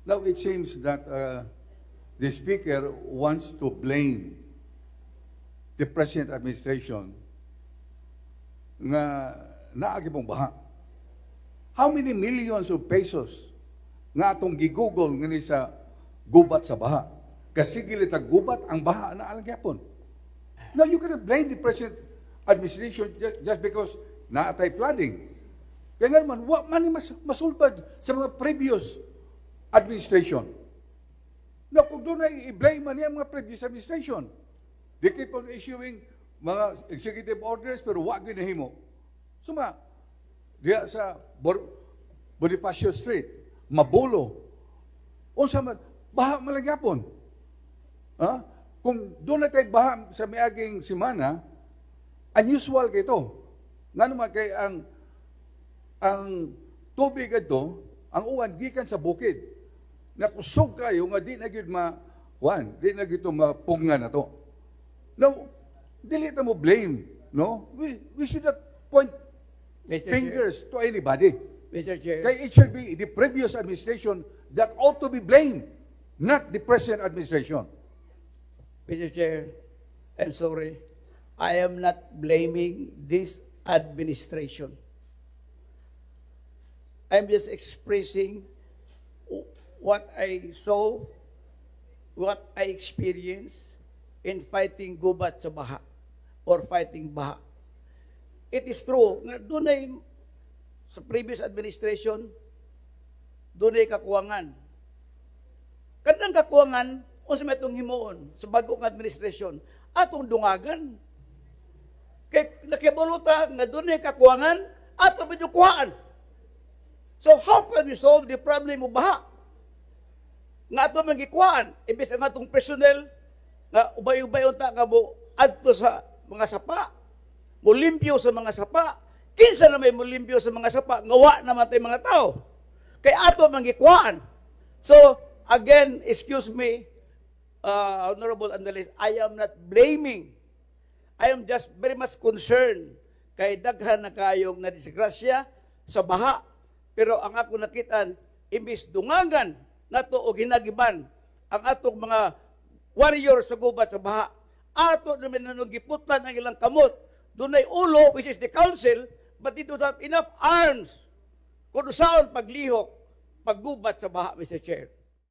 Now, it seems that the Speaker wants to blame the present administration nga naagi pong baha. How many millions of pesos nga atong gigugol nga ni sa gubat sa baha? Kasi gilitag gubat ang baha na alagyapon. Now, you cannot blame the present administration just because naatay flooding. Kaya nga naman, wa man mas masulbad sa mga previous administration. Now, kung doon ay i-blame man niya mga previous administration, they keep on issuing mga executive orders pero wag ginahimo. Suma, diya sa Bonifacio Street, Mabulo, unsa man, baha malagyapon. Ha? Kung doon na tayo baha sa miaging simana, unusual kayo ito. Nga naman kay ang tubig ito, ang uwan gikan sa bukid. Nakusog kayo nga di na gyud di na gyud mapungan na to. Now, dili ta mo blame, no? We should not point fingers to anybody. Mr. Chair. Kaya it should be the previous administration that ought to be blamed, not the present administration. Mr. Chair, I'm sorry. I am not blaming this administration. I'm just expressing what I saw, what I experienced in fighting gubat sa baha or fighting baha. It is true nga doon ay sa previous administration doon ay kakuwangan. Kadang kakuwangan unsa may itong himuon sa bagong administration atong dungagan. Kay nakibuluta nga doon ay kakuwangan atong bidukuhaan. So how can we solve the problem mo baha? Nga atong magikuhaan, ibig ang atong personnel nga ubay-ubay unta nga mo adto sa mga sapa, mulimpyo sa mga sapa, kinsa na may mulimpyo sa mga sapa, ngawa naman tayo mga tao. Kay ato magikuhaan. So, again, excuse me, Honorable Andalis, I am not blaming. I am just very much concerned kay daghan na kayong nadisgrasya sa baha. Pero ang ako nakitaan, imbis dungangan nato o ginagiban ang atong mga warrior sa gubat sa baha, ato naman nanugiputan ang ilang kamot. Doon ay ulo, which is the council, but they don't have enough arms kung saan paglihok, paggubat sa baha, Mr. Chair.